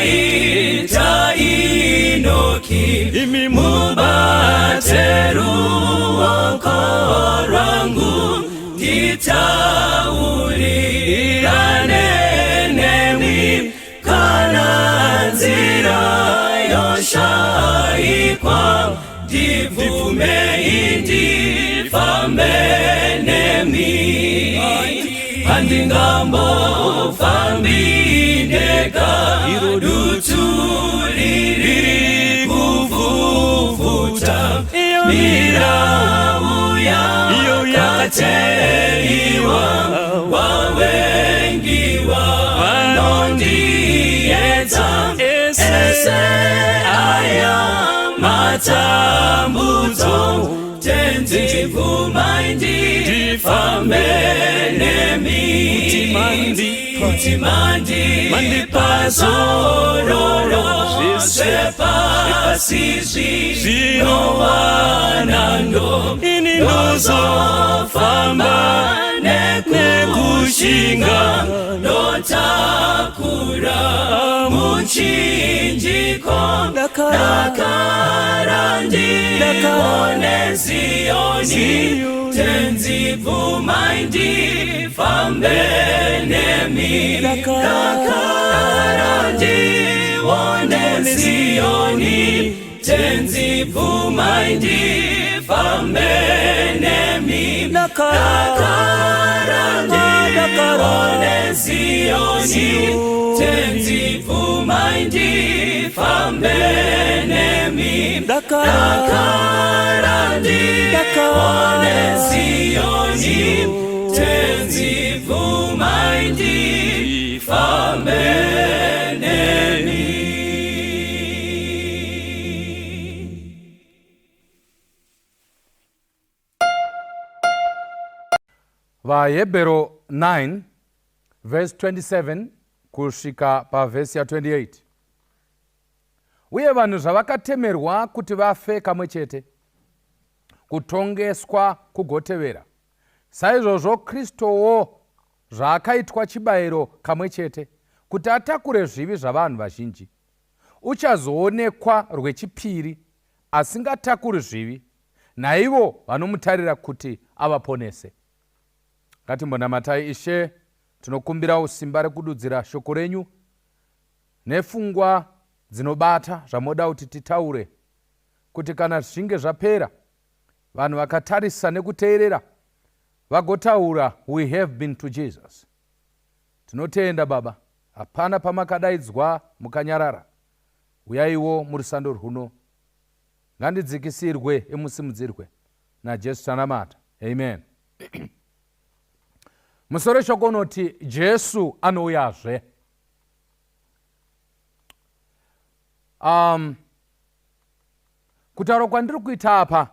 waita Enoki, mubate ruoko rwangu, nditaurirane nemi, kana nzira yoshaikwa, ndivume indifambe nemi, andingambo fambindeka duturiri kuvuvuta, mirauya kateiwa wawengiwa nondieta ese aya matambuzo tenzivuma indifambe Kutimandi pazororo sepasizi no wanando inozo famba nekushinga notakura muchinjiko nakarandi one Zioni tenzivuma indifambe nemi, nakarandi one Zioni tenzivuma indifambe nemi, nakarandi one Zioni tenzivuma indifambe nemi, nakarandi one Zioni tenzivuma indifambe nemi. Vahebheru 9 verse 27 kusvika pavhesi ya28. Uye vanhu zvavakatemerwa kuti vafe kamwe chete, kutongeswa kugotevera, saizvozvo Kristowo zvaakaitwa chibayiro kamwe chete, kuti atakure zvivi zvavanhu vazhinji. Uchazoonekwa rwechipiri asingatakuri zvivi, naivo vanomutarira kuti avaponese. Ngatimbonamatai Ishe. Tinokumbira usimba rekududzira shoko renyu nepfungwa dzinobata zvamoda kuti titaure, kuti kana zvinge zvapera vanhu vakatarisa nekuteerera vagotaura we have been to Jesus. Tinotenda Baba, hapana pamakadaidzwa mukanyarara. Uyaiwo murusando rwuno, ngandidzikisirwe emusimudzirwe naJesu tanamata. Amen. Musoro shoko unoti Jesu Anouyazve. Kutaura kwandiri kuita apa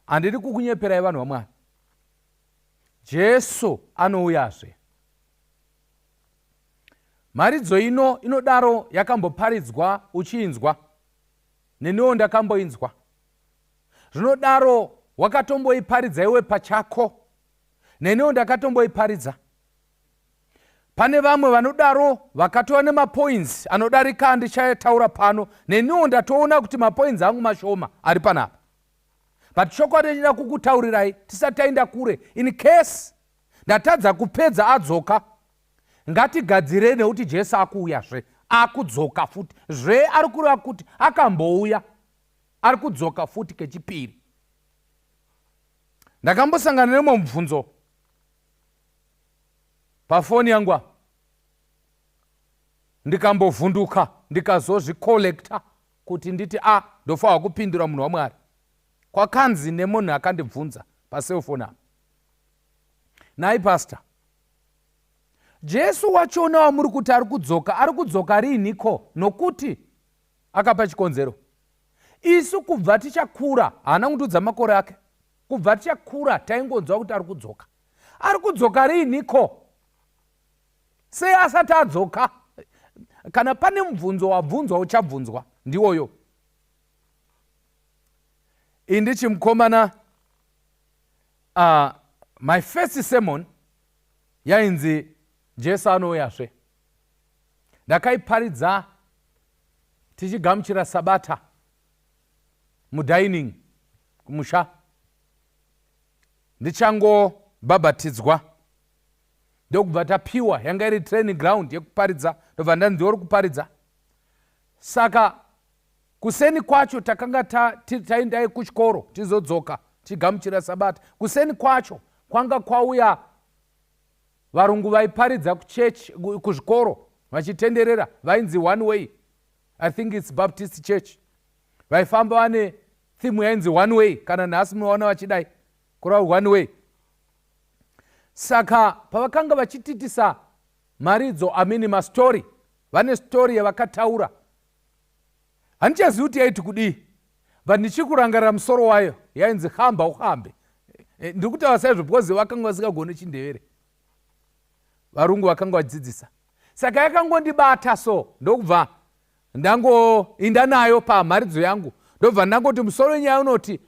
handiri kukunyeperai vanhu vamwari. Jesu Anouyazve. Mharidzo ino inodaro yakamboparidzwa uchinzwa, neniwo ndakamboinzwa. Zvinodaro wakatomboiparidza iwe pachako, neniwo ndakatomboiparidza. Pane vamwe vanodaro vakatova nemapoints anodarika andichataura pano, neniwo ndatoona kuti mapoints angu mashoma ari panapa. But shoko ndinoda kukutaurirai tisati taenda kure, in case ndatadza kupedza adzoka, ngatigadzire nekuti Jesu akuuyazve, akudzoka futi. Zve ari kureva kuti akambouya, ari kudzoka futi kechipiri. Ndakambosangana nemwe mubvunzo pafoni yangu, ndikambovhunduka ndikazozvikolekta kuti nditi ndofanirwa kupindura munhu waMwari. Kwakanzi nemunhu akandibvunza paselfoni apa, nai pastor, Jesu wachona wamuri kuti ari kudzoka riiniko? Nokuti akapa chikonzero. Isu kubva tichakura, haana kundudza makore ake, kubva tichakura taingonzwa kuti ari kudzoka riiniko? Sei asati adzoka? Kana pane mubvunzo wabvunzwa uchabvunzwa, ndiwoyo. Indichi mukomana, my first sermon yainzi Jesu Anouyazve. Ndakaiparidza tichigamuchira sabata mudining kumusha, ndichangobhabhatidzwa ndokubva tapiwa, yanga iri training ground yekuparidza, ndobva ndanzi uri kuparidza. Saka kuseni kwacho takanga taendai kuchikoro tizodzoka tichigamuchira sabata. Kuseni kwacho kwanga kwauya varungu vaiparidza kuchechi, kuzvikoro vachitenderera, vainzi One Way, I think it's Baptist Church. Vaifamba vane thimu yainzi One Way, kana nhasi munoona vachidai kurava One Way. Saka pavakanga vachititisa maridzo, mastori, vane stori yavakataura, handichazivi kuti yaiti kudii, but ndichikurangarira musoro wayo yainzi hamba uhambe. Ndiri kutaura saizvo because vakanga vasingagoni chindevere, varungu vakanga vachidzidzisa. Saka yakangondibata, so ndokubva ndangoinda nayo pamharidzo yangu, ndobva ndangoti musoro wenyaya unoti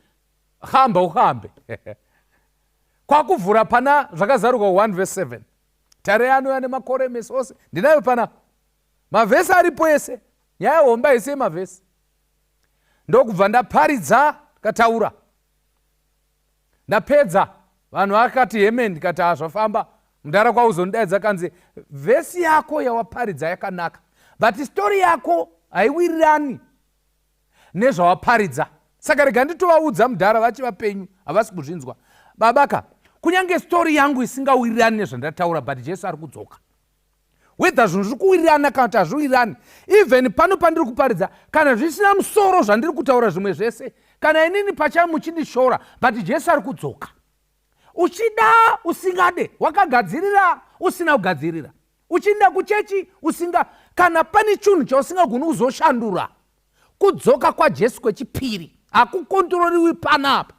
hamba uhambe. Kwakuvhura pana zvakazaruka 1:7. Tare Anouya nemakore mese ose ndinayo pana, mavhesi aripo ese, nyaya homba ese mavhesi. Ndokubva ndaparidza, kataura, ndapedza, vanhu vakati heme, ndikati zvafamba, mudhara kwauzondidaidza kanzi vhesi yako yawaparidza yakanaka, but stori yako haiwirirani nezvawaparidza. Saka rega nditovaudza mudhara vachivapenyu, havasi kuzvinzwa. Babaka, kunyange stori yangu isingawirirani nezvandataura, but Jesu ari kudzoka. Whether zvinhu zviri kuwirirana kana kuti hazviwirirani, even pano pandiri kuparidza, kana zvisina musoro zvandiri kutaura zvimwe zvese, kana inini pachangu muchindishora, but Jesu ari kudzoka. Uchida usingade, wakagadzirira usina kugadzirira, uchinda kuchechi usinga, kana pane chinhu chausingagoni kuzoshandura, kudzoka kwaJesu kwechipiri hakukontroliwi panapa.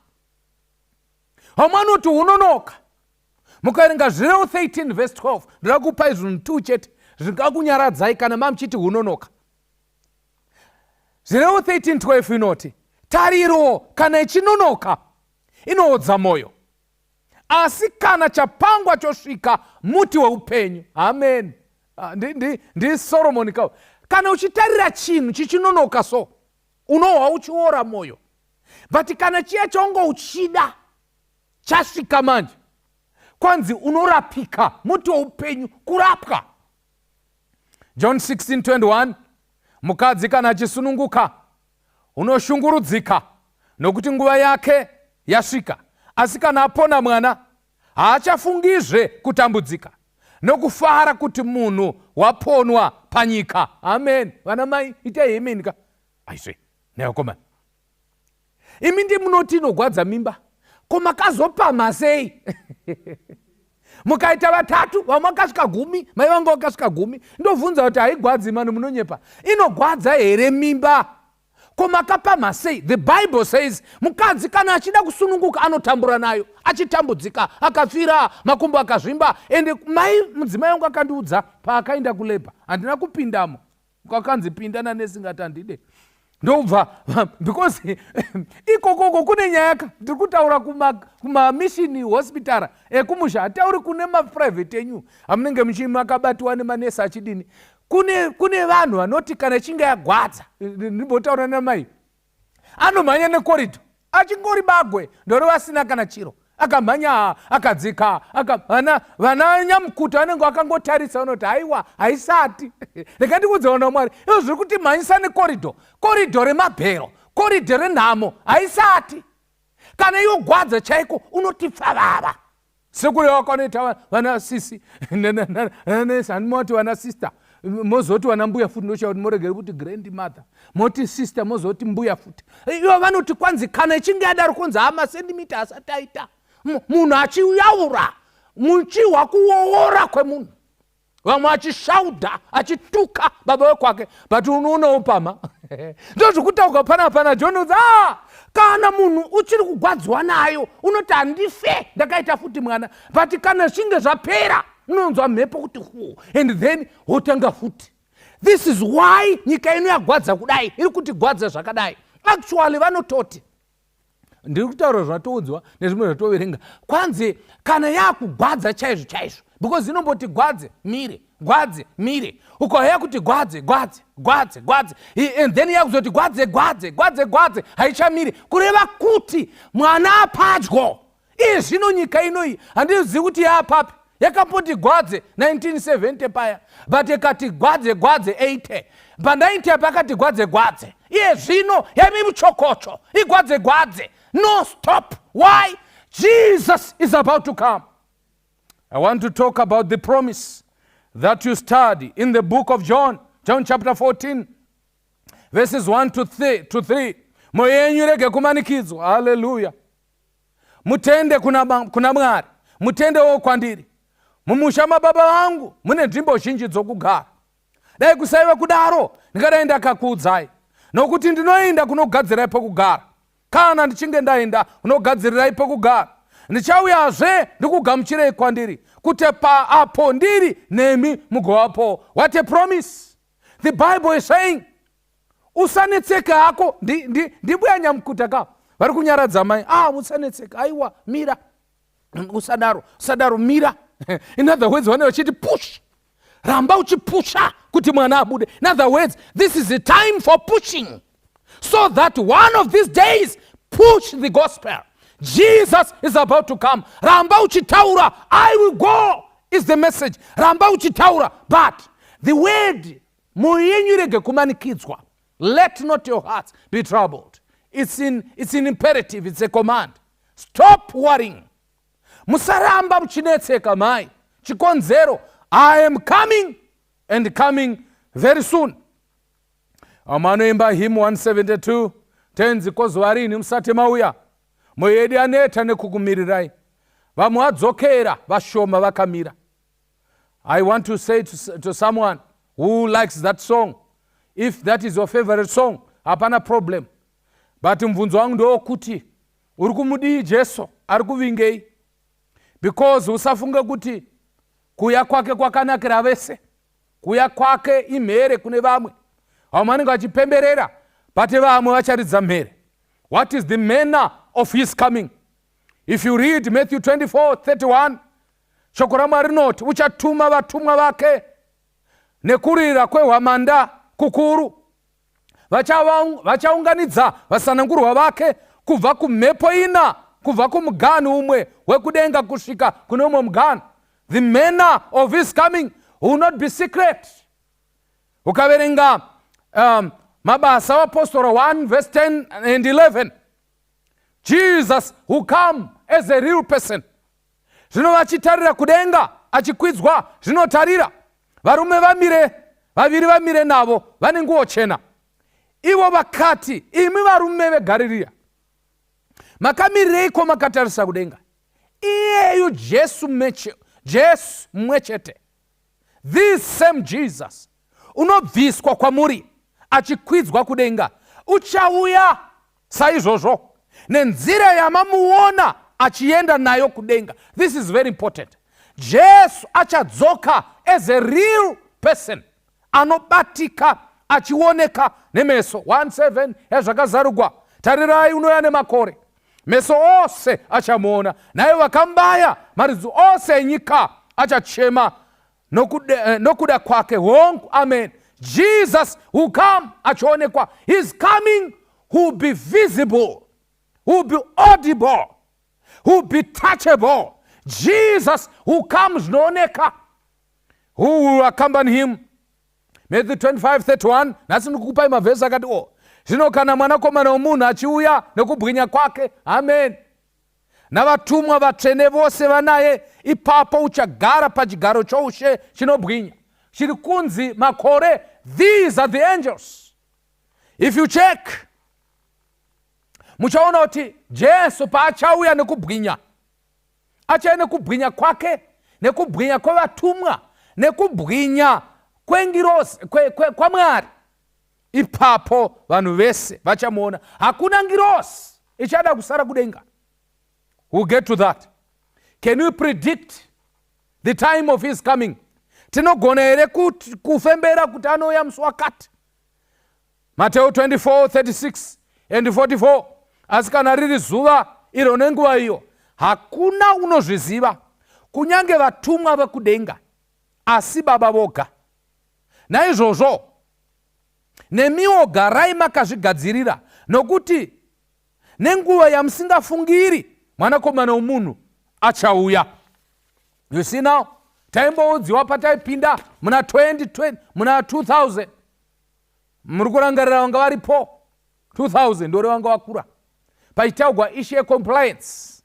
Hamanoti unonoka. Mukaerenga Zvireu 13:12, ndirakupai zvinhu 2 chete zvingakunyaradzai kana mamuchiti unonoka. Zvireu 13:12 inoti, tariro kana ichinonoka inoodza mwoyo, asi kana chapangwa chosvika muti weupenyu. Amen. Ndi Solomoni kawo. Kana uchitarira chinhu chichinonoka so, unohwa uchiora mwoyo, but kana chiya chaunga uchida chasvika manje, kwanzi unorapika, muti weupenyu, kurapwa. John 16:21, mukadzi kana achisununguka unoshungurudzika nokuti nguva yake yasvika, asi kana apona mwana haachafungizve kutambudzika nokufara kuti munhu waponwa panyika. Amen. Vana mai, itai amen ka. Aizve, nevakomana, imi ndimunoti inogwadza mimba, ko makazopama sei? Mukaita vatatu, vamwe vakasvika 10, mai vangu vakasvika 10, ndobvunza kuti haigwadzi mani, munonyepa. Inogwadza here mimba? Ko makapama sei? The Bible says mukadzi kana achida kusununguka anotambura nayo, achitambudzika, akafira, makumbo akazvimba. Ende mudzimai wangu akandiudza paakaenda kuleba, handina kupindamo, kwakanzi pinda nanesingati handide. Ndobva, because ikokoko kune nyaya, ndiri kutaura kumamishini hospitara ekumusha, hatauri kune maprivate enyu amunenge makabatwa nemanesi achidini. Kune vanhu vanoti kana chinga yagwadza, ndimbotaura namai, anomhanya nekorido, achingori bagwe, ndoro vasina kana chiro, akamhanya, akadzika, vana nyamukuta vanenge vakangotarisa, unoti haiwa, haisati. Rega ndikuudzaona Mwari, izvo zviri kuti mhanyisa nekorido, korido remabhero, korido renhamo, haisati. Kana yogwadza chaiko, unoti pfavava. Sekuru wakanoita vana sisi, handimoti vana sister, mozoti vana mbuya futi, ndochava kuti moregere kuti grandmother, moti sister, mozoti mbuya futi. Ivo vanoti kwanzi kana ichinge yadaro kunzi masendimita asati aita, munhu achiyaura, muchihwa kuoora kwemunhu, vamwe achishaudha, achituka baba wekwake, but unoonawo pama. Ndozvokutaurwa pana John udza, kana munhu uchiri kugwadzwa nayo, unoti handife ndakaita futi mwana, but kana zvinge zvapera, unonzwa mhepo kuti hu, and then wotanga futi. This is why nyika ino yagwadza kudai, iri kuti gwadza zvakadai. Actually vanototi, ndiri kutaura zvatoudzwa nezvimwe zvatoverenga, kwanzi kana yakugwadza chaizvo chaizvo, because inomboti gwadze mire, gwadze mire, ukaheya kuti gwadze gwadze gwadze gwadze, and then yakuzoti gwadze gwadze gwadze gwadze haichamiri, kureva kuti mwana apadyo. Zvino nyika inoyi handizivi kuti yaapapi. Yakapoti gwadze 1970 paya, but ikati gwadze gwadze 80. Pa 90 pakati gwadze gwadze. Zvino yamimuchokocho igwadze gwadze. No, stop. Why? Jesus is about to come. I want to talk about the promise that you study in the book of John chapter 14, verses 1 to 3. Moyenyu rege kumanikidzwa. Hallelujah. Mutende kuna Mwari, mutendewo kwandiri. Mumusha mababa vangu mune nzvimbo zhinji dzokugara. Dai kusaiva kudaro ndingadaenda kakuudzai, nokuti ndinoenda kunogadzirai pokugara. Kana ndichinge ndaenda kunogadzirirai pokugara, ndichauyazve ndikugamuchirei kwandiri, kuti apo ndiri nemi mugovapo. What a promise. The Bible is saying, usanetseka hako. Ndibuya nyamukuta ka vari kunyaradza mai. Usanetseka, aiwa mira, usadaro mira. In other words, when you push, ramba uchipusha kuti mwana abude. In other words, this is the time for pushing, so that one of these days, push the gospel. Jesus is about to come. Ramba uchitaura, I will go, is the message. Ramba uchitaura. But the word, moyenyu rege kumanikidzwa, let not your hearts be troubled. It's an imperative, it's a command. Stop worrying. Musaramba muchinetseka mai. Chikonzero, I am coming, and coming very soon. Amanoimba hymn 172, tenzi kozwarini musati mauya. Moyedi aneta nekukumirirai. Vamuadzokera vashoma vakamira. I want to say to someone who likes that song, if that is your favorite song, hapana problem. But mvunzo wangu ndokuti uri kumudii Jesu ari kuvingei, because usafunga kuti kuya kwake kwakanakira vese, kuya kwake imhere kune vamwe. Vamanenge vachipemberera pate vamwe vacharidza mhere. What is the manner of his coming? If you read Matthew 24:31, shoko raMwari rinoti uchatuma vatumwa vake nekurira kwehwamanda kukuru. Vachaunganidza vasanangurwa vake kubva kumhepo ina, kubva kumuganhu umwe wekudenga kusvika kune umwe muganhu. The manner of his coming will not be secret. Ukaverenga mabasa vapostora 1 verse 10 and 11, Jesus will come as a real person. Zvino vachitarira kudenga achikwidzwa, zvinotarira varume vaviri vamire navo vane nguo chena. Ivo vakati, imi varume veGarirea, makamireiko makatarisa kudenga? Iyeyu Jesu mwechete. This same Jesus unobviswa kwamuri achikwidzwa kudenga uchauya saizvozvo nenzira yamamuona achienda nayo kudenga. This is very important. Jesu achadzoka as a real person, anobatika achioneka nemeso. 1:7 yazvakazarugwa, tarirai Unoya nemakore, meso ose achamuona, naye vakambaya maridzi ose enyika achachema nokuda kwake. Hongu, amen. Jesus will come achionekwa. His coming will be visible, will be audible, will be touchable. Jesus who comes zvinooneka. Who will accompany him? Matthew 25:31, nasi ndikukupai mavhesi akati zvino kana mwanakomana womunhu achiuya nekubwinya kwake, amen, navatumwa vatsvene vose vanaye, ipapo uchagara pachigaro choushe chinobwinya. Chiri kunzi makore, these are the angels. If you check, muchaona kuti Jesu paachauya nekubwinya, achauya nekubwinya kwake, nekubwinya kwevatumwa, nekubwinya kwengirozi kwaMwari. Ipapo vanhu vese vachamuona. Hakuna ngirozi ichada kusara kudenga. We'll get to that. Can you predict the time of his coming? Tinogona here kufembera kuti anouya musi wakati. Matthew 24:36 and 44. Asi kana riri zuva iro nenguva iyo, hakuna unozviziva, kunyange vatumwa vekudenga, asi baba voga. Naizvozvo nemiwo garai makazvigadzirira, nokuti nenguva yamusingafungiri mwanakomana womunhu achauya. You see now, taimboudziwa pataipinda muna 2020 muna 2000, muri kurangarira vanga varipo 2000 ndore vanga vakura, pachitaugwa ishu yecompliance,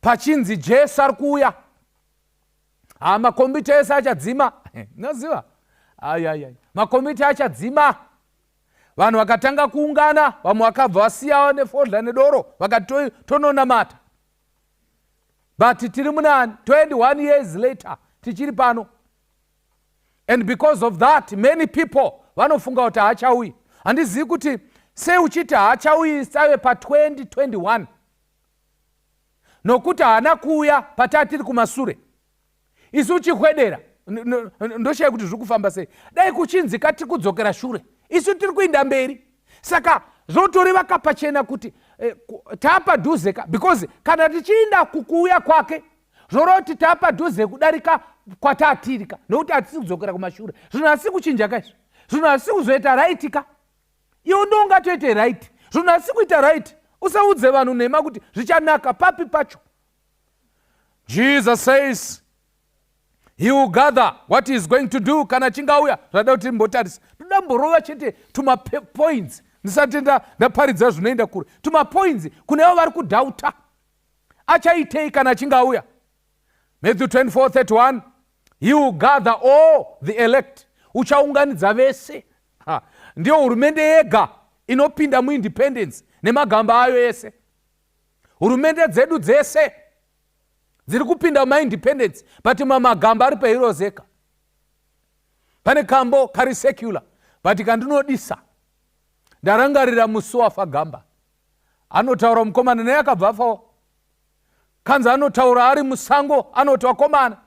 pachinzi Jesu ari kuuya, makombiyuta ese achadzima. Noziva makombiyuta achadzima, vanhu vakatanga kuungana, vamwe vakabva vasiyawo nefodla nedoro vakati tononamata. But tiri munani 21 years later tichiri pano, and because of that many people vanofunga kuti haachaui. Handizivi kuti sei uchiti haachaui save pa 2021 nokuti haana kuuya patatiri kumasure. Isu uchihwedera ndoshaya kuti zviri kufamba sei. Dai kuchinzi katiri kudzokera shure, isu tiri kuinda mberi. Saka zvotoreva pachena kuti taapadhuzeka, because kana tichiinda kukuuya kwake zvoreva kuti taapadhuze kudarika kwataatirika, nokuti hatisi kudzokera kumashure. Zvinhu hasi kuchinja kaizvo, zvinhu hasi kuzoita raitika. Iwo ndoungatoite right, zvinhu hasi kuita right. Usaudze vanhu nhema kuti zvichanaka papi pacho. Jesus says he will gather what he is going to do. Kana chingauya zvada kuti mbotarisa, ndoda mborova chete tuma points ndisati ndaparidza zvinoenda kure. Tuma points kunevo vari kudhauta achaitei kana chingauya. Matthew 24:31, he will gather all the elect. Uchaunganidza vese. Ndio hurumende yega inopinda muindependence nemagamba ayo ese. Hurumende dzedu dzese dziri kupinda muindependence, but magamba ari pairozeka. Pane kambo kari secular, but kandinodisa ndarangarira musi wafa gamba. Anotaura mukomana naye akabva afawo. Kanzi anotaura ari musango anoti wakomana,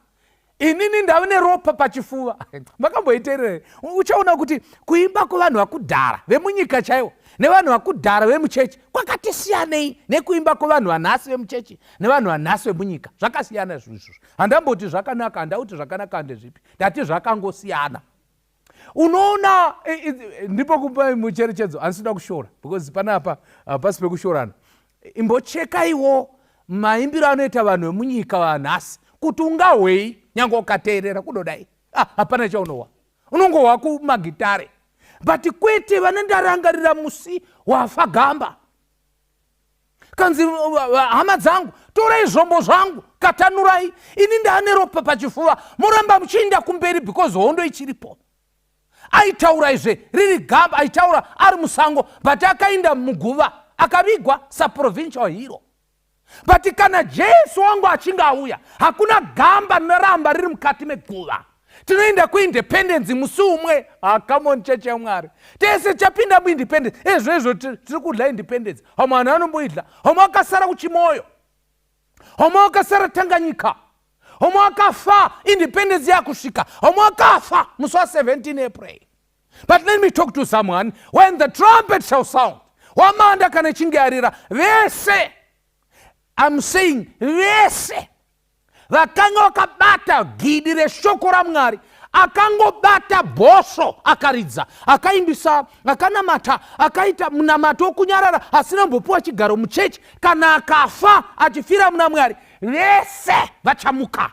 inini ndave neropa pachifuva. Makamboiteerera. Uchaona kuti kuimba kwevanhu vakudhara vemunyika chaivo nevanhu vakudhara vemuchechi kwakati siyanei nekuimba kwevanhu vanhasi vemuchechi nevanhu vanhasi vemunyika. Zvakasiyana izvozvo. Handamboti zvakanaka, handauti zvakanaka ndezvipi, ndati zvakangosiyana. Unoona, ndipo kupa mucherechedzo, handisida kushora because panapa pasi pekushorana. Imbotsekaiwo maimbiro anoita vanhu vemunyika vanhasi kuti ungahwei nyange ukateerera kudodai. Hapana chaunowa, unongohwa kumagitare. But kwete vanendarangarira musi wafa gamba. Kanzi hama dzangu, torai zvombo zvangu katanurai, ini ndane ropa pachifuva, muramba muchiinda kumberi because hondo ichiripo. Aitaura izve riri gamba, aitaura ari musango, but akainda muguva akavigwa saprovincial hero. But kana Jesu wangu achinga auya, hakuna gamba neramba riri mukati meguva. Tinoenda kuindependence musi umwe. Come on church ya Mwari, tese chapinda muindependence. Ezvezvo tiri kudla independence. Homwe anhu anomboidla, homwe akasara kuchimoyo, homwe akasara Tanganyika, homwe akafa independence yakusvika, homwe akafa musi wa17 April. But let me talk to someone. When the trumpet shall sound, wamanda kana ichinge yarira, vese, I'm saying vese vakanga vakabata gidi reshoko raMwari, akangobata bhosvo akaridza, akaimbisa, akanamata, akaita munamato wokunyarara asina mbopuwa chigaro muchechi, kana akafa achifira muna Mwari, vese vachamuka.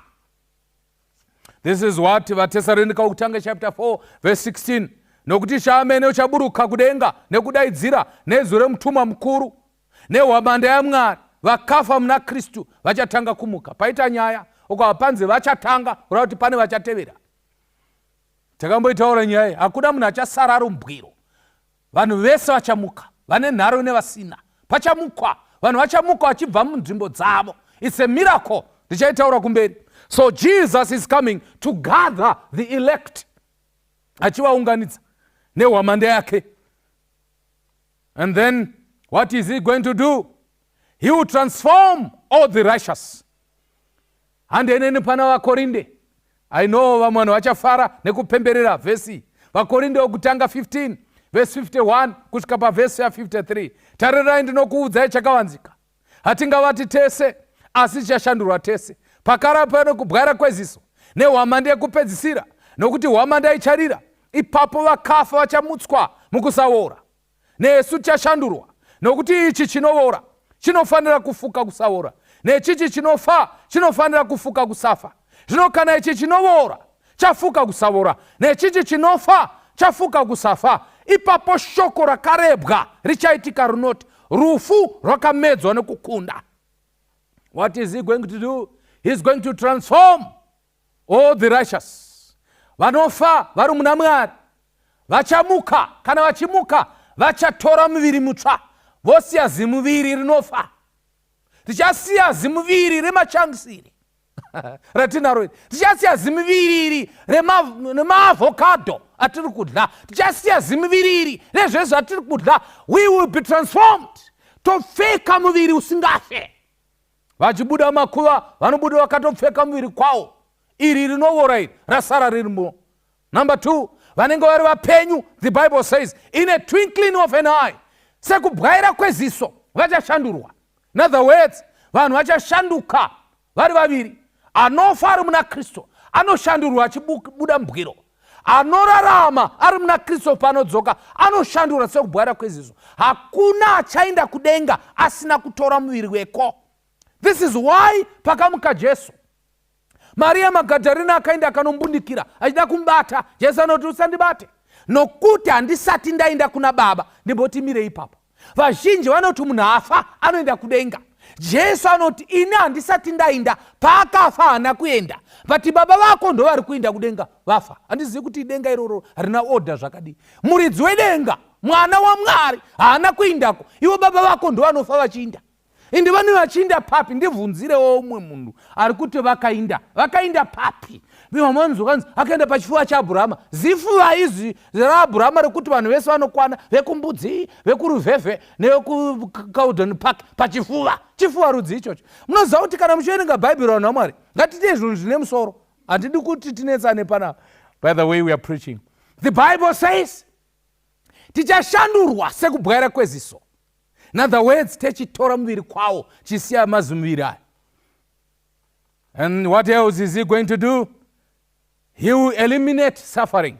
This is what vaTesaronika wokutanga chapter 4 verse 16. Nokuti chamene uchaburuka kudenga nekudaidzira nezwi remutumwa mukuru nehwamanda yaMwari, vakafa muna Kristu vachatanga kumuka. Paita nyaya ukava panze vachatanga kureva kuti pane vachatevera. Takamboitaura nyaya, hakuna munhu achasara ari umbwiro. Vanhu vese vachamuka, vane nharo nevasina, pachamukwa. Vanhu vachamuka vachibva munzvimbo dzavo. It's a miracle. Ndichaitaura kumberi. So Jesus is coming to gather the elect, achivaunganidza nehwamanda yake. And then what is he going to do? He will transform all the righteous. Handeneni pana vakorinde. I know vamwe vanhu vachafara nekupemberera vhesi. Vakorinde wokutanga 15 verse 51 kusvika pavhesi ya53. Tarirai ndinokuudzai chakavanzika. Hatingavati tese asi chichashandurwa tese. Pakara pano kubwara kweziso nehwamanda yekupedzisira, nokuti hwamanda icharira. Ipapo vakafa vachamutswa mukusaora, nesu tichashandurwa, nokuti ichi chinoora chinofanira kufuka kusaora, nechichi chinofa chinofanira kufuka kusafa. Zvino kana ichi chinoora chafuka kusaora, nechichi chinofa chafuka kusafa, ipapo shoko rakarebwa richaitika runoti, rufu rwakamedzwa nekukunda. What is he going to do? He's going to transform all the righteous. Vanofa vari muna Mwari vachamuka, kana vachimuka vachatora muviri mutsva, vosiya zimuviri rinofa. Tichasiya zimuviri remachangisiri ratinaro, tichasiya zimuviri iri remaavhokadho atiri kudya, tichasiya zimuviri iri rezvezvo atiri kudya. We will be transformed, topfeka muviri usingafe. Vachibuda Makiwa vanobuda vakatopfeka muviri kwawo, iri rinoora iri rasara ririmo. Number 2, vanenge vari vapenyu, the Bible says, in a twinkling of an eye, sekubwaira kweziso vachashandurwa. In other words, vanhu vachashanduka vari vaviri. Anofa ari muna Kristu anoshandurwa achibuda mbwiro, anorarama ari muna Kristu panodzoka anoshandurwa sekubwaira kweziso. Hakuna achaenda kudenga asina kutora muviri weko. This is why pakamuka Jesu, Maria Magadharena akaenda akanombundikira achida kumubata. Jesu anoti usandibate, nokuti handisati ndaenda kuna Baba, ndimbotimire ipapo. Vazhinji vanoti munhu afa anoenda kudenga. Jesu anoti ini handisati ndaenda, paakafa haana kuenda, but baba vako ndo vari kuenda kudenga vafa. Handizivi kuti denga iroro harina oda zvakadii. Muridzi wedenga, mwana waMwari, haana kuendako, ivo baba vako ndo vanofa vachienda. Indi vane vachienda papi? Ndibvunzirewo umwe munhu ari kuti vakaenda papi? Vamwanzokanzi akaenda pachifuva chaAbhurahama. Zifuva izvi raAbhurahama rekuti vanhu vese vanokwana, vekumbudzi, vekuruvhevhe nevekuCaledon Park pachifuva. Chifuva rudzi ichocho. Munoziva kuti kana muchiverenga Bhaibheri vanhu vaMwari, ngatiite zvinhu zvine musoro. Handidi kuti tinetsane panapa. By the way we are preaching, the Bible says tichashandurwa sekubwaira kweziso. In other words, techitora muviri kwawo chisiya mazimuviri aya. And what else is he going to do? He will eliminate suffering.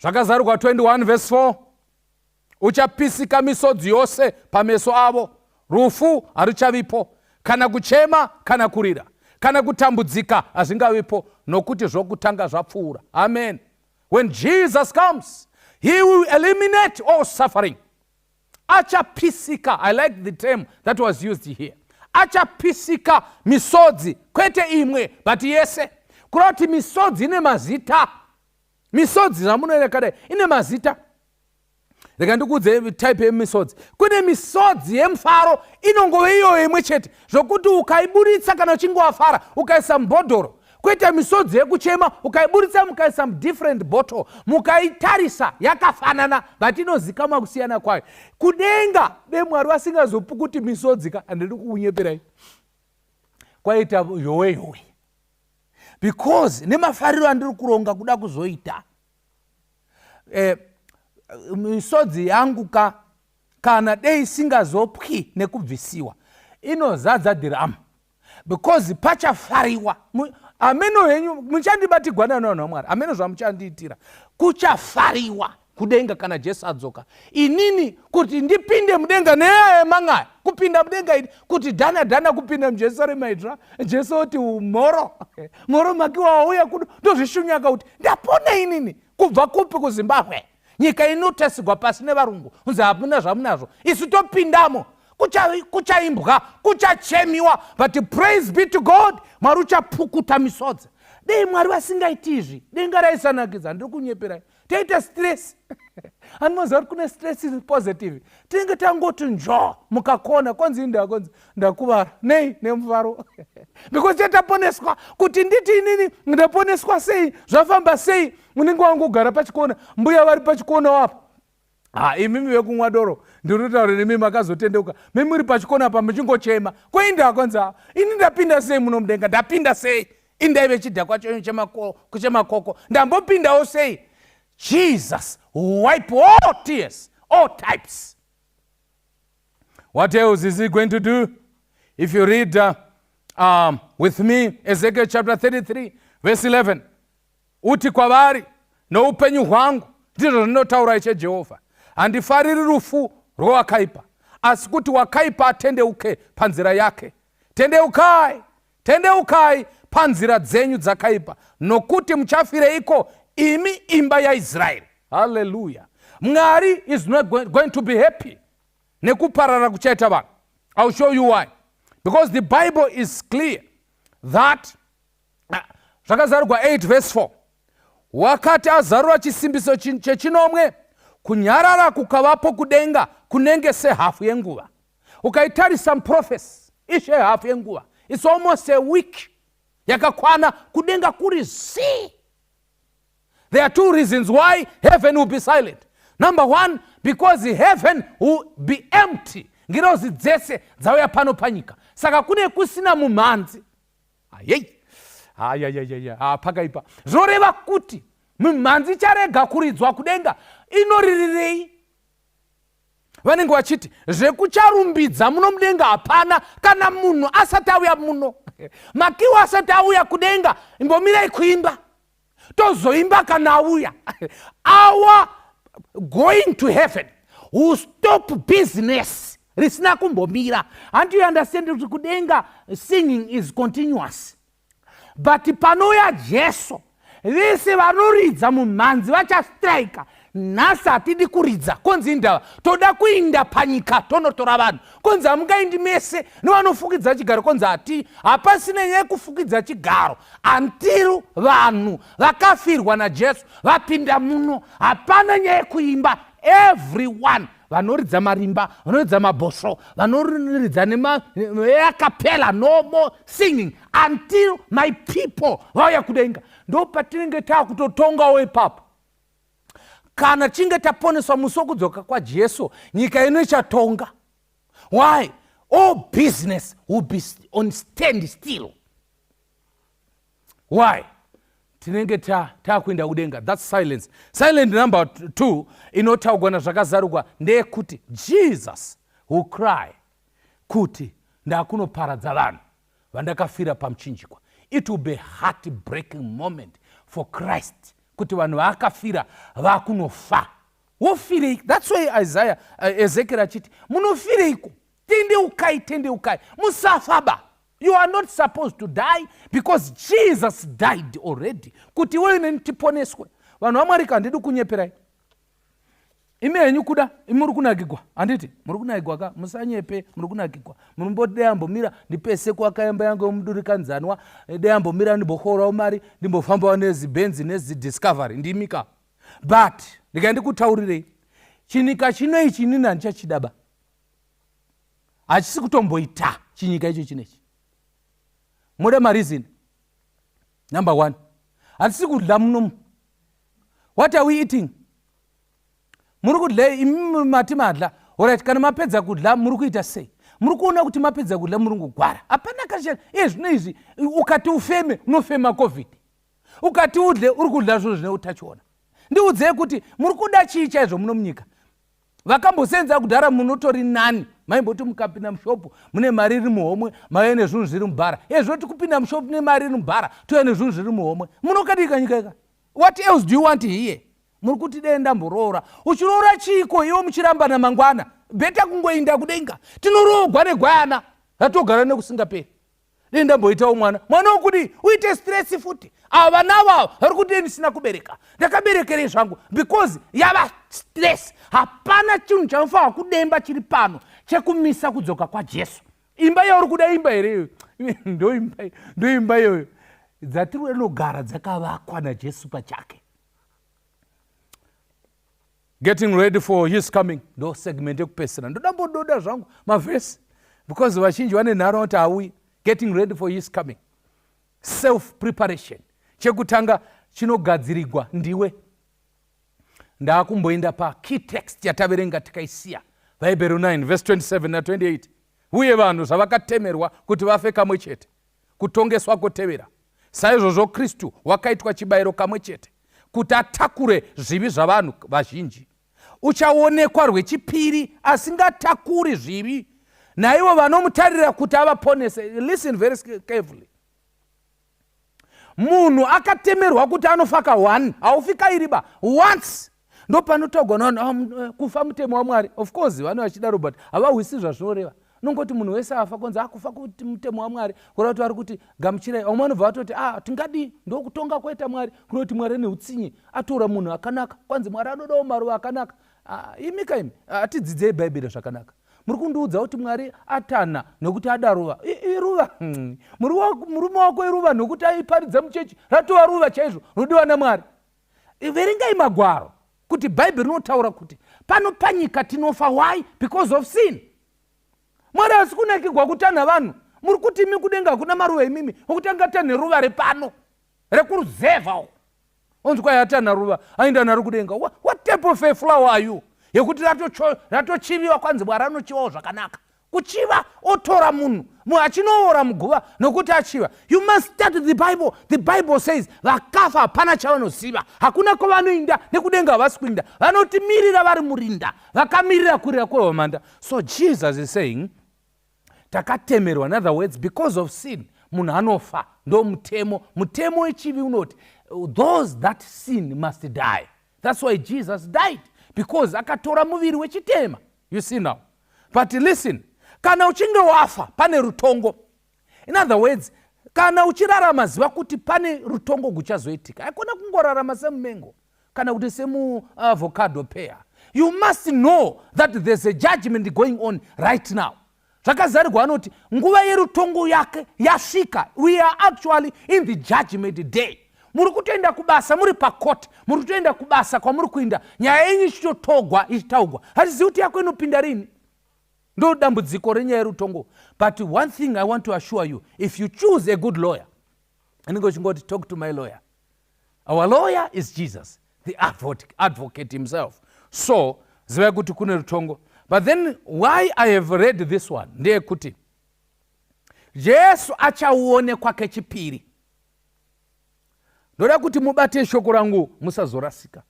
Zvakazarurwa 21 verse 4. Uchapisika misodzi yose pameso avo, rufu haruchavipo, kana kuchema kana kurira, kana kutambudzika hazvingavipo, nokuti zvokutanga zvapfuura. Amen. When Jesus comes, he will eliminate all suffering. Achapisika, I like the term that was used here. Achapisika misodzi, kwete imwe, but yese. Kurati misodzi ine mazita. Misodzi zamunoona kadai ine mazita. Reka ndikudze type yemisodzi. Kune misodzi yemufaro inongove iyo imwe chete, zvokuti ukaiburitsa kana uchinge wafara ukaisa mubhodhoro. Kwete misodzi yekuchema ukaiburitsa mukaisa different bottle, mukaitarisa yakafanana, but inozikamwa kusiyana kwayo. Kudenga beMwari vasingazopukuti misodzi ka, handidi kukunyeperai, kwaita yowe. Because nemafariro andiri kuronga kuda kuzoita, misodzi yangu kana dei isingazopwi nekubvisiwa, inozadza dhiramu. Because pachafariwa. Ameno henyu muchandibatigwana navanhu vaMwari, ameno zvamuchandiitira, kuchafariwa kudenga kana Jesu adzoka. Inini kuti ndipinde mudenga nenyaya yemang'aya, kupinda mudenga iri kuti dhana kupinda muJerusarema itsva, Jesu oti mhoro Makiwa wauya kuno ndozvishunyaka kuti ndapona inini kubva kupi kuZimbabwe, nyika inotesigwa pasi nevarungu, unzi hapuna zvamunazvo, isu topindamo. Kuchaimbwa, kuchachemiwa, but praise be to God, Mwari uchapukuta misodzi. Dei Mwari vasingaiti izvi, denga raisanakidza, ndiri kunyeperai. Taita stress. Anoziva kuti kune stress is positive. Tinenge tangoti njoo mukakona, kwanzi ndakuvara nei nemufaro. Because tataponeswa kuti nditi inini ndaponeswa sei, zvafamba sei, munenge wangogara pachikona, mbuya vari pachikona wapo. Imimi vekumwa doro ndinotaura nemi makazotendeuka, mimi muri pachikona pa muchingochema, koinda kwanza ini ndapinda sei muno mudenga, ndapinda sei indaive chidhakwa chenyu kuchemakoko, ndambopindawo sei. Jesus wipe all tears, all types. What else is he going to do? If you read with me Ezekiel chapter 33 verse 11. Uti kwavari, noupenyu hwangu, ndizvo zvinotaura Ishe Jehovha, handifariri rufu rwowakaipa, asi kuti wakaipa atendeuke panzira yake. Tendeukai, tendeukai panzira dzenyu dzakaipa, nokuti muchafireiko imi imba yaIsraeri. Hallelujah. Mwari is not going to be happy nekuparara kuchaita vanhu. I'll show you why. Because the Bible is clear that zvakazarurwa 8 verse 4. Wakati azarura chisimbiso chechinomwe, kunyarara kukavapo kudenga kunenge sehafu yenguva. Ukaitarisa some prophets, ishe hafu yenguva. It's almost a week. Yakakwana kudenga kuri si. There are two reasons why heaven will be silent. Number one, because the heaven will be empty. Ngirozi dzese dzauya pano panyika. Saka kune kusina mumanzi. Pakaipa. Zvoreva kuti mumanzi charega kuridzwa kudenga inorirei. Vanenge vachiti zvekucharumbidza muno mudenga hapana kana munhu asati auya muno. Makiwa asati auya kudenga imbomirai kuimba. Tozoimba kana auya. Our going to heaven will stop business. Risina kumbomira. And you understand that kudenga singing is continuous. But panouya Jesu, vese vanoridza mumanzi vachastrika. Nhasi hatidi kuridza konzi indava toda kuinda panyika tonotora vanhu konzi hamungaindi mese nevanofukidza chigaro konzi hapasina nyaya yekufukidza chigaro until vanhu vakafirwa naJesu vapinda muno. Hapana nyaya yekuimba. Everyone, vanoridza marimba, vanoridza mabhosvo, vanoridza neakapela, no more singing until my people vauya kudenga. Ndo patinenge takutotongawo ipapo. Kana chinge taponeswa musi wokudzoka kwaJesu, nyika ino ichatonga. Why? All business will be on stand still. Why? Tinenge takuenda kudenga. That's silence. Silent number 2 inotaurwa nazvakazarurwa ndeyekuti Jesus will cry kuti ndakunoparadza vanhu vandakafira pamuchinjikwa. It will be a heartbreaking moment for Christ. Kuti vanhu vaakafira vakunofa. Wofirei. That's why Ezekiel achiti munofireiko? Tendeukai, tendeukai. Musafaba. You are not supposed to die because Jesus died already. Kuti wewe nentiponeswe. Vanhu vaMwari ndidi kunyeperai. Ime henyu kuda, muri kunakigwa. Anditi, muri kunakigwa ka, musanyepe, muri kunakigwa. Munombode ambomira ndipese kwakaemba yangu mudurikanzanwa, deambomira ndibokhora umari, ndimbofamba nezibenzi nezidiscovery ndimika. But ndikaenda kutaurirei, chinyika chino ichi nini ndichachidaba. Hachisi kutomboita chinyika icho chinechi. Mude mareason. Number 1. Hachisi kudla muno. What are we eating? Muri kudla imati madla. Alright, kana mapedza kudla muri kuita sei? Muri kuona kuti mapedza kudla muri kugwara. Hapana kashana. Zvino izvi ukati ufeme unofema COVID. Ukati udle uri kudla zvinhu zvine utachiona. Ndiudzei kuti muri kuda chii chaizvo muno munyika. Vakambosenza kudhara munotori nani. Maimboti mukapinda mushopu mune mari iri muhomwe mauya nezvinhu zviri mubhara. Zvoti kupinda mushopu ne mari iri mubhara touya nezvinhu zviri muhomwe. Munokadika nyika ika? What else do you want here? Muri kuti denda mboroora. Uchiroora chiko iwo muchiramba namangwana. Beta kungoinda kudenga. Tinorogwa negwayana. Hatogara nekusingaperi. Denda mboitawo mwana. Mwana wokudi uite stress futi. Ava navo vari kuti ndisina kubereka. Ndakaberekerei zvangu because yava stress. Hapana chinhu chanofanira kudemba chiri pano chekumisa kudzoka kwaJesu. Imba yauri kuda imba here. Ndo imba iyoyo dzatiri inogara dzakavakwa naJesu pachake. Getting ready for his coming. Ndo segment yekupesera. Ndodambododa zvangu mavhesi because vazhinji vane nharo kuti auyi. Getting ready for his coming. Self preparation. Chekutanga chinogadzirirwa ndiwe. Ndakumboenda pa key text yataverenga tikaisiya. Vahebheru 9 verse 27 na 28. Uye vanhu zvavakatemerwa kuti vafe kamwe chete. Kutongeswa kotevera. Saizvozvo Kristu wakaitwa chibayiro kamwe chete kuti atakure zvivi zvavanhu vazhinji. Uchaonekwa rwechipiri asingatakuri zvivi naivo vanomutarira kuti avaponese. Listen very carefully. Munhu akatemerwa kuti anofaka 1 haufika iriba once ndo panotogwa kufa mutemo waMwari. Of course vano vachidaro but havahwisi zvazvinoreva. Nongoti munhu wese afa konzi akufa kuti mutemo waMwari kureva kuti vari kuti gamuchirai. Vamwe vanobva vatoti tingadi ndokutonga kwaita Mwari kureva kuti Mwari neutsinye atora munhu akanaka kwanzi Mwari anodawo maruva akanaka. Imika imi atidzidzei bhaibheri zvakanaka. Muri kundiudza kuti Mwari atana nokuti ada ruva. Iruva murume wako iruva nokuti aiparidza muchechi ratova ruva chaizvo rodiwa naMwari. Verengai magwaro kuti bhaibheri rinotaura kuti pano panyika tinofa. Why? Because of sin. Mwari hasi kunakirwa kutana vanhu. Muri kuti imi kudenga kuna maruva imimi okuti angatane ruva repano rekuruzevha onzwa yatana ruva ainda naro kudenga. What type of a flower are you? Yekuti ratochiviwa kwanzi Mwari anochivawo zvakanaka. Kuchiva otora munhu achinoora muguva nokuti achiva. You must study the Bible. The Bible says vakafa hapana chavanoziva. Hakuna kwavanoinda nekudenga havasi kuinda. Vanotimirira vari murinda vakamirira kurira kwehwamanda. So Jesus is saying takatemerwa. In other words, because of sin munhu anofa. Ndo mutemo wechivi unoti those that sin must die. That's why Jesus died, because akatora muviri wechitema. You see now. But listen, kana uchinge wafa pane rutongo. In other words, kana uchirarama ziva kuti pane rutongo guchazoitika. Hakuna kungorarama semumengo kana kuti semu-avocado pear. You must know that there's a judgment going on right now. Zvakazarirwa anoti nguva yerutongo yake yasvika. We are actually in the judgment day. Muri kutoenda kubasa muri pakoti, muri kutoenda kubasa kwamuri kuinda, nyaya yenyu ichitotogwa ichitaugwa. Hatizivi kuti yako inopinda rini. Ndo dambudziko renyaya yerutongo. But one thing I want to assure you, if you choose a good lawyer, and go to talk to my lawyer. Our lawyer is Jesus, the advocate himself. So ziva kuti kune rutongo. But then why I have read this one ndeye kuti Jesu achauone kwake chipiri. Ndoda kuti mubate shoko rangu musazorasika.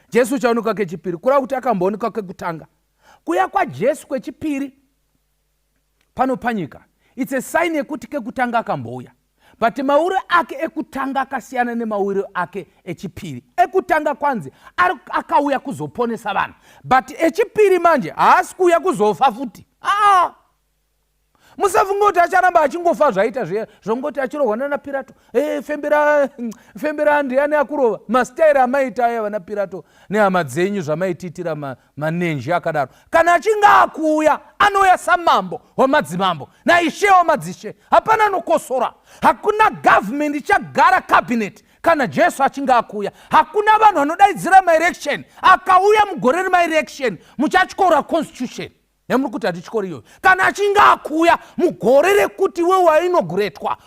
Jesu chaone kwake chipiri kureva kuti akamboonekwa kwekutanga. Kuya kwaJesu kwechipiri pano panyika, it's a sign yekuti kekutanga akambouya. But maure ake ekutanga akasiyana nemaure ake echipiri. Ekutanga kwanzi akauya kuzoponesa vanhu, but echipiri manje haasi kuuya kuzofa futi. Musafunga kuti acharamba achingofa zvaita zvongoti achirohwana naPirato. Fembera ndiani akurova. Masitairi amaita aya vana Pirato nehama dzenyu zvamaititira manenji akadaro. Kana achinge akuuya anouya samambo wamadzimambo naishe wamadzishe. Hapana nokosora. Hakuna government ichagara cabinet kana Jesu achinge akuuya. Hakuna vanhu vanodaidzira maelection. Akauya mugore remaelection muchatyora constitution. Nemuri kuti hatityori iyoyo. Kana achinge akuuya mugore rekuti wewe wainogretwa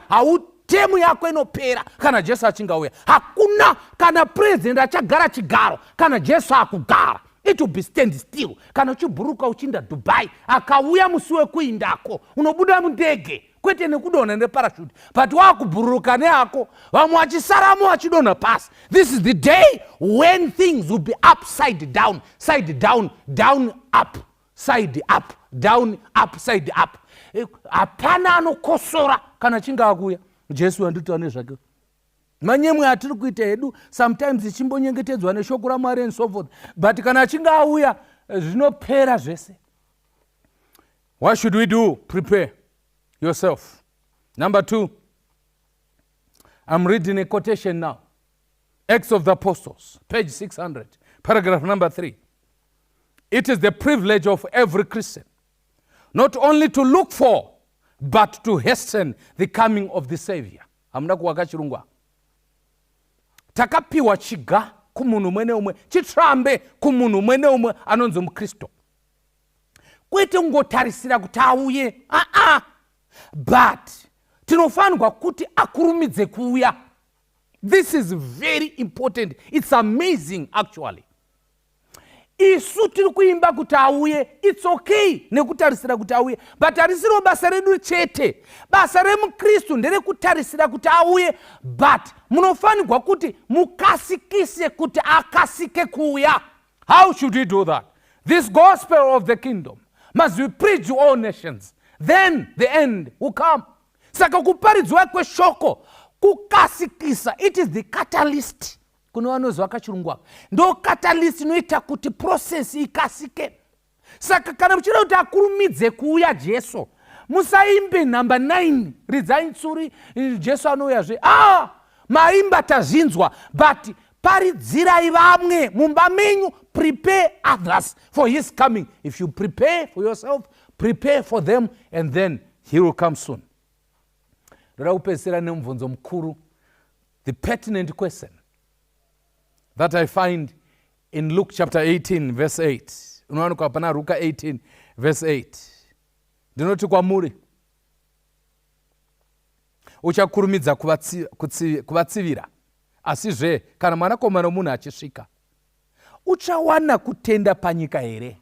hautemu yako inopera kana Jesu achinge auya. Hakuna kana president achagara chigaro kana Jesu akugara. It will be stand still. Kana uchibhuruka uchinda Dubai akauya musi wekuindako unobuda mundege kwete nekudonha neparachute, but wakubhururuka neako vamwe vachisaramo vachidonha pasi. This is the day when things will be upside down, side down, down up, side up, down up, side up. Hapana anokosora kana achinge akuya. Jesu anditi ane zvake. Manyemwe atiri kuita hedu sometimes ichimbonyengetedzwa neshoko raMwari and so forth, but kana achinge auya zvinopera zvese. What should we do? Prepare yourself. Number 2, I'm reading a quotation now. Acts of the Apostles, page 600, paragraph number 3. It is the privilege of every Christian not only to look for but to hasten the coming of the Savior. Hamuna kuwaka chirungwa. Takapiwa chiga kumunhu mwene umwe, chitrambe kumunhu mwene umwe anonzi mukristo. Kwete ungotarisira kuti auye. But tinofanirwa kuti akurumidze kuuya. This is very important. It's amazing actually. Isu tiri kuimba kuti auye, it's okay nekutarisira kuti auye, but harisiro basa redu chete. Basa remukristu nderekutarisira kuti auye, but munofanirwa kuti mukasikise kuti akasike kuuya. How should we do that? This gospel of the kingdom must be preached to all nations, then the end will come. Saka kuparidzwa kweshoko kukasikisa, it is the catalyst. Kuno vanozwa kachirungu ndo catalyst inoita kuti process ikasike. Saka kana muchida kuti akurumidze kuuya Jesu, musaimbe number 9 ridzai tsuri Jesu Anouyazve. Maimba tazvinzwa, but paridzirai vamwe mumba menyu, prepare others for his coming. If you prepare for yourself, prepare for them, and then he will come soon. Ndoda kupedzisira nemubvunzo mukuru, the pertinent question that I find in Luke chapter 18 verse 8. Unowanikwa pana Luka 18 verse 8. Ndinoti kwamuri, uchakurumidza kuvatsivira, asizve kana mwanakomana womunhu achisvika, uchawana kutenda panyika here?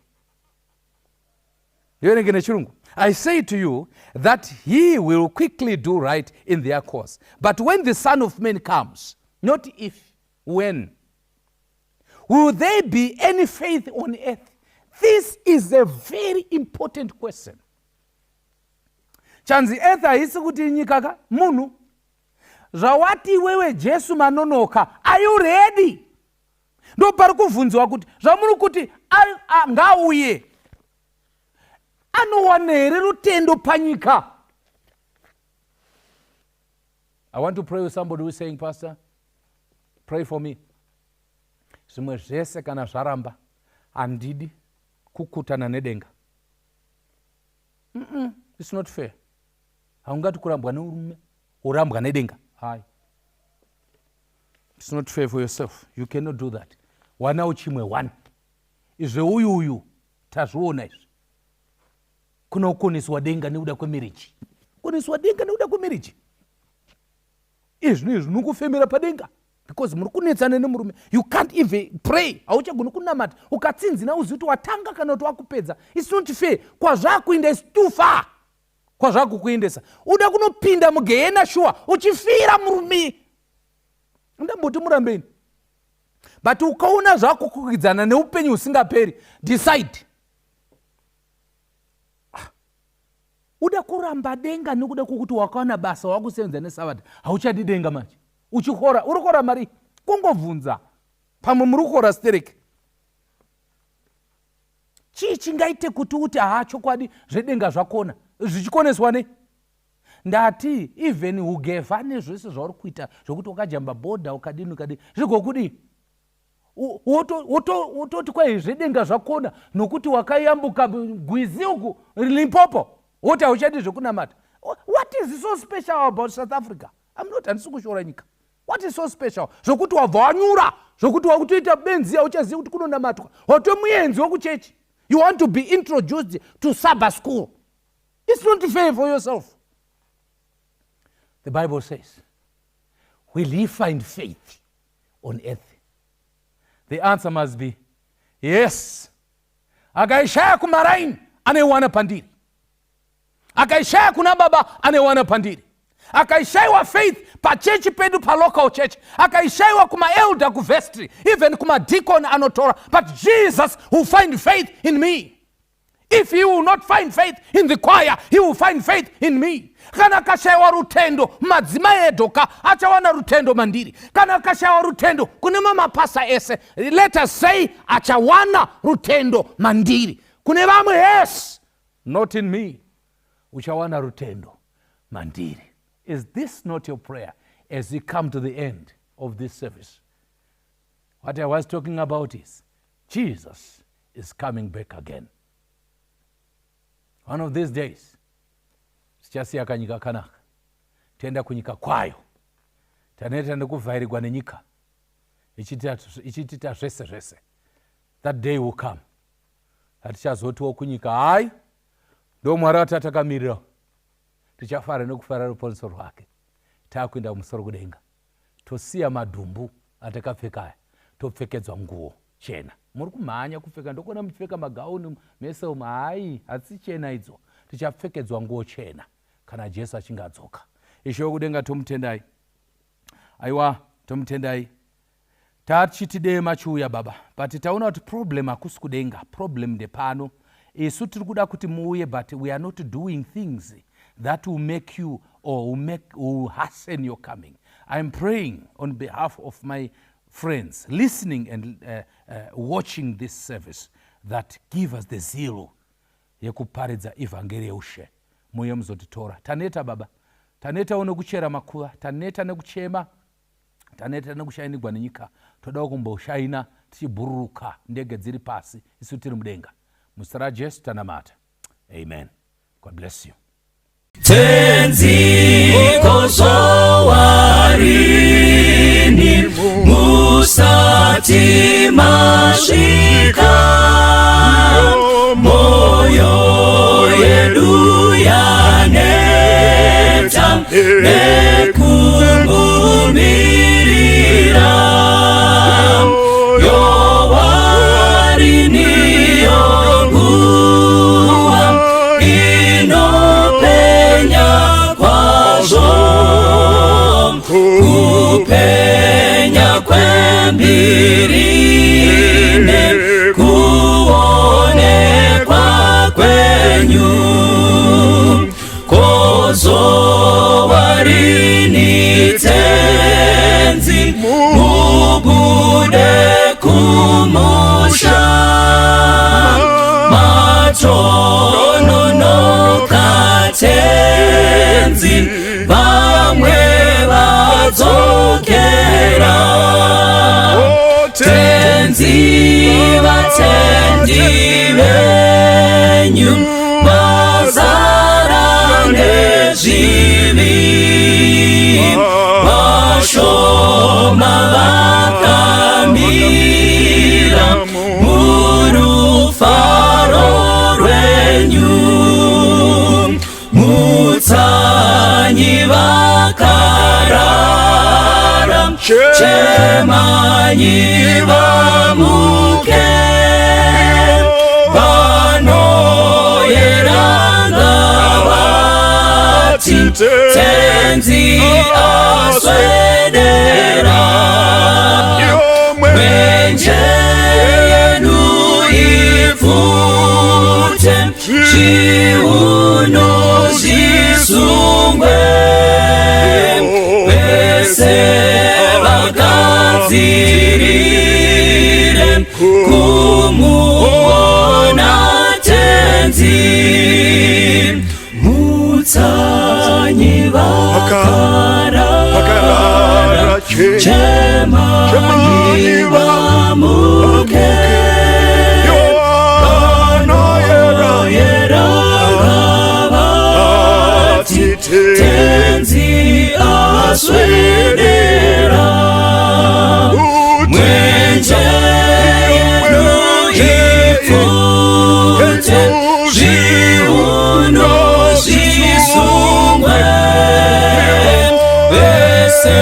Ndiverenge nechirungu. I say to you that he will quickly do right in their cause. But when the Son of Man comes, not if, when, will there be any faith on earth? This is a very important question. Chanzi earth haisi kuti nyika munhu. Zvawati wewe Jesu manonoka, are you ready? Ndo pari kuvunzwa kuti zvamuri kuti ngauye anowana here rutendo panyika. I want to pray with somebody who is saying, Pastor, pray for me. Zvimwe zvese kana zvaramba handidi kukutana nedenga. It's not fair. Haungati kurambwa neurume urambwa nedenga. It's not fair for yourself. You cannot do that. Wana uchimwe one. Izve uyu tazviona izvi. Kuna ukoniswa denga nekuda kwemarriage. Ukoniswa denga nekuda kwemarriage. Izvi nokufemera padenga. Because muri kunetsana nemurume. You can't even pray. Hauchagoni kunamata. Ukatsinzina uzivi kuti watanga kana kuti wakupedza. It's not fair. Kwazvakuenda is too far. Kwazvakukuendesa. Uda kunopinda mugehena sure. Uchifira murume. Ndamboti murambeni. But ukaona zvakukwikwidzana neupenyu husingaperi, decide. Uda kuramba denga nekuda kwokuti wakaona basa wakusevenza neSabata, hauchadi denga manje. Uchikora, urikora mari, kungovhunza. Pamwe muri kukora stereki. Chii chingaite kuti uti chokwadi zvedenga zvakona? Zvichikoneswa ne? Ndati even ugevha nezvese zvauri kuita zvokuti wakajamba bhodha ukadini zvigokudii? Wototi kwai zvedenga zvakona nokuti wakayambuka gwizi uku Limpopo woti hauchadi zvekunamata. What is so special about South Africa? Handisi kushora nyika. What is so special? Zvokuti wabva wanyura, zvokuti wakutoita benzi hauchazivi kuti kunonamatwa. Watomuenzi wekuchechi. You want to be introduced to Sabbath school. It's not fair for yourself. The Bible says, will he find faith on earth? The answer must be, yes. Akaishaya kumaraini, anayewana pandiri. Akaishaya kuna baba, anayewana pandiri. Akaishaiwa faith pa chechi pedu pa local church. Akaishaiwa kuma elder ku vestry, even kuma deacon anotora. But Jesus will find faith in me. If he will not find faith in the choir, he will find faith in me. Kana akashaiwa rutendo madzimai edoka achawana rutendo mandiri. Kana akashaiwa rutendo kune mamapasa ese, let us say achawana rutendo mandiri. Kune vamwe yes, not in me, uchawana rutendo mandiri. Is this not your prayer as we come to the end of this service? What I was talking about is Jesus is coming back again. One of these days, sichasiya kanyika kanaka, tienda kunyika kwayo, taneta nekuvhairirwa nenyika, ichitita zvese. That day will come. Hatichazotiwo kunyika, hai, ndo Mwari watakamirira. Tichafara nekufara ruponeso rwake. Takuenda kumusoro kudenga. Tosiya madhumbu atakapfeka, topfekedzwa nguo chena. Muri kumhanya kupfeka, ndokona muchipfeka magauni mese hai, hatsi chena idzo. Tichapfekedzwa nguo chena kana Jesu achinge adzoka. Ishe wokudenga tomutendai. Aiwa, tomutendai. Tachiti dema chiuya baba. But taona kuti problem hakusi kudenga. Problem ndepano. isu tiri kuda kuti muuye, but we are not doing things that will make you or will hasten your coming. I'm praying on behalf of my friends listening and watching this service that give us the zeal yekuparidza evhangeri yeushe. Muye muzotitora. Taneta baba, taneta nekuchera makuva, taneta nekuchema, taneta nekushainigwa nenyika. Toda kumboshaina tichibhururuka ndege dziri pasi isu tiri mudenga. Muzita raJesu tanamata. Amen. God bless you. Tenziko zowarini musati masvika, moyo yedu yaneta nekungumirira, yowarini yonguwa inopenya kwazvo, kupenya kwembirine kuonekwa kwenyu, kozowarini tenzi mubude kumusha, matononoka tenzi vamwe vadzokera, tenzi vatendi venyu vazara nezvivi, vashoma vakamira murufaro rwenyu, mutsanyi vakarara, chemanyi vamuke, vanoyeranga vati tenzi aswedera, mwenje yenu ifute, chiuno zvisungwe, vese vagadzirire kumuona tenzi, mutsanyi vakarara, chemanyi vamuke, tenzi aswedera, mwenje yenu ifute, zviuno zvisungwe, vese